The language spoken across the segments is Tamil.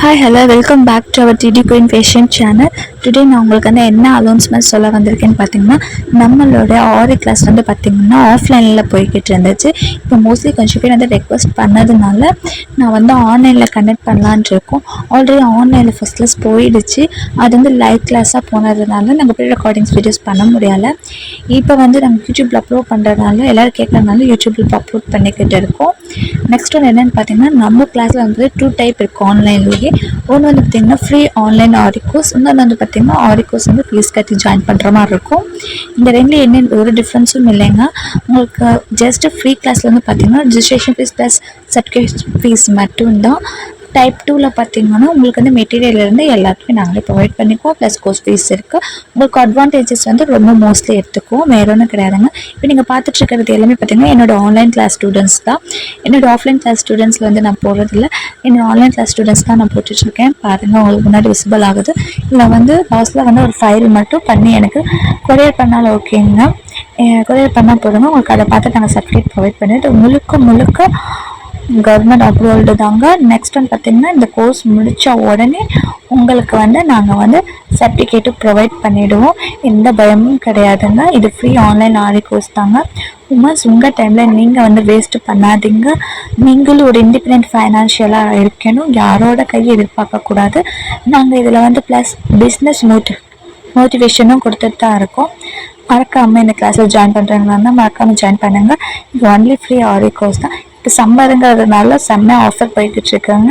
Hi hello welcome back to our DD queen fashion channel. Today நான் உங்களுக்கு வந்து என்ன அனௌன்ஸ்மெண்ட் சொல்ல வந்திருக்கேன்னு பார்த்தீங்கன்னா, நம்மளோட ஆரி கிளாஸ் வந்து பார்த்திங்கன்னா ஆஃப்லைனில் போய்கிட்டு இருந்துச்சு. இப்போ மோஸ்ட்லி கொஞ்சம் பேர் வந்து ரெக்வஸ்ட் பண்ணதுனால நான் வந்து ஆன்லைனில் கனெக்ட் பண்ணலான்ட்டு இருக்கோம். ஆல்ரெடி ஆன்லைனில் ஃபஸ்ட் கிளாஸ் போயிடுச்சு. அது வந்து லைவ் கிளாஸாக போனதுனால நாங்கள் போய் ரெக்கார்டிங்ஸ் வீடியோஸ் பண்ண முடியலை. இப்போ வந்து நாங்கள் யூடியூப்பில் அப்லோட் பண்ணுறதுனால எல்லோரும் கேட்குறதுனால யூடியூப்பில் அப்லோட் பண்ணிக்கிட்டு இருக்கோம். நெக்ஸ்ட் ஒன்று என்னென்னு பார்த்தீங்கன்னா, நம்ம கிளாஸில் வந்து 2 டைப் இருக்குது ஆன்லைன்லேயே. ஒன்று வந்து பார்த்திங்கன்னா ஃப்ரீ ஆன்லைன் ஆரி கோர்ஸ், இன்னொன்று வந்து பார்த்திங்கன்னா ஆரி கோர்ஸ் வந்து ஃபீஸ் கட்டி ஜாயின் பண்ணுற மாதிரி இருக்கும். இந்த ரெண்டில் என்ன ஒரு டிஃப்ரென்ஸும் இல்லைங்க. உங்களுக்கு ஜஸ்ட்டு ஃப்ரீ கிளாஸில் வந்து பார்த்திங்கன்னா registration fees plus certificate fees மட்டும்தான். டைப் 2ல் பார்த்திங்கன்னா உங்களுக்கு வந்து மெட்டீரியல்லேருந்து எல்லாத்துக்குமே நாங்களே ப்ரொவைட் பண்ணிக்குவோம். ப்ளஸ் கோர்ஸ் ஃபீஸ் இருக்குது. உங்களுக்கு அட்வான்டேஜஸ் வந்து ரொம்ப மோஸ்ட்லி எடுத்துக்குவோம், வேறு ஒன்றும் கிடையாதுங்க. இப்போ நீங்கள் பார்த்துட்ருக்கிறது எல்லாமே பார்த்திங்கன்னா என்னோடய ஆன்லைன் கிளாஸ் ஸ்டூடெண்ட்ஸ் தான். என்னோடய ஆஃப்லைன் கிளாஸ் ஸ்டூடெண்ட்ஸில் வந்து நான் போடுறதில்ல, என்னோடய ஆன்லைன் கிளாஸ் ஸ்டூடெண்ட்ஸ் தான் நான் போட்டுட்ருக்கேன். பாருங்கள், உங்களுக்கு முன்னாடி விசிபிள் ஆகுது. இதில் வந்து லாஸ்ட்டில் வந்து ஒரு ஃபைல் மட்டும் பண்ணி எனக்கு கொரியர் பண்ணாலும் ஓகேங்க. கொரியர் பண்ணால் போதுங்க. உங்களுக்கு அதை பார்த்து நாங்கள் சர்டிஃபிகேட் ப்ரொவைட் பண்ணிவிட்டு முழுக்க கவர்மெண்ட் அப்ரூவல்டு தாங்க. நெக்ஸ்ட் வந்து பார்த்திங்கன்னா இந்த கோர்ஸ் முடித்த உடனே உங்களுக்கு வந்து நாங்கள் வந்து சர்டிஃபிகேட்டு ப்ரொவைட் பண்ணிவிடுவோம். எந்த பயமும் கிடையாதுங்க. இது ஃப்ரீ ஆன்லைன் ஆரி கோர்ஸ் தாங்க. உமன்ஸ் உங்கள் டைமில் நீங்கள் வந்து வேஸ்ட்டு பண்ணாதீங்க. நீங்களும் ஒரு இண்டிபெண்ட் ஃபைனான்ஷியலாக இருக்கணும், யாரோட கையை எதிர்பார்க்கக்கூடாது. நாங்கள் இதில் வந்து ப்ளஸ் பிஸ்னஸ் மோட்டிவேஷனும் கொடுத்துட்டு தான் இருக்கோம். மறக்காமல் இந்த கிளாஸில் ஜாயின் பண்ணுறவங்களா இருந்தால் மறக்காமல் ஜாயின் பண்ணுங்கள். இது ஒன்லி ஃப்ரீ ஆரி கோர்ஸ் தான். இப்போ சம்மருங்கிறதுனால செம்மையாக ஆஃபர் போய்கிட்ருக்காங்க.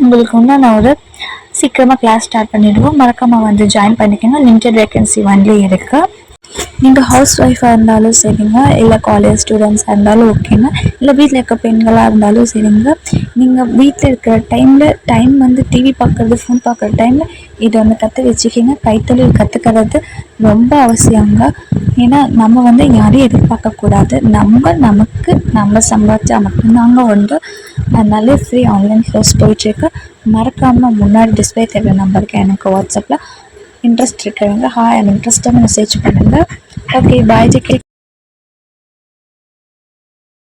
உங்களுக்கு இன்னும் நான் ஒரு சீக்கிரமாக கிளாஸ் ஸ்டார்ட் பண்ணிவிடுவோம். மறக்காமல் வந்து ஜாயின் பண்ணிக்கோங்க. லிமிட்டட் வேக்கன்சி ஒன்லி இருக்குது. நீங்கள் ஹவுஸ் ஒய்ஃபாக இருந்தாலும் சரிங்க, இல்லை காலேஜ் ஸ்டூடெண்ட்ஸாக இருந்தாலும் ஓகேங்க, இல்லை வீட்டில் இருக்க பெண்களாக இருந்தாலும் சரிங்க. நீங்கள் வீட்டில் இருக்கிற டைம் வந்து டிவி பார்க்குறது, ஃபோன் பார்க்குற டைமில் இதை ஒன்று கற்று வச்சுக்கிங்க. கைத்தொழில் கற்றுக்கிறது ரொம்ப அவசியங்க. ஏன்னா நம்ம வந்து யாரையும் எதிர்பார்க்கக்கூடாது. நம்ம சம்பாதிச்சா மட்டும்தாங்க உண்டு. அதனால ஃப்ரீ ஆன்லைன் கோர்ஸ் போயிட்டுருக்கு. மறக்காமல் முன்னாடி டிஸ்பிளே தெரிகிற நம்பருக்கு எனக்கு வாட்ஸ்அப்பில் இன்ட்ரெஸ்ட் இருக்கிறவங்க ஹாய் அண்ட் இன்ட்ரெஸ்ட்டாக மெசேஜ் பண்ணுங்கள். ஓகே, பாய்.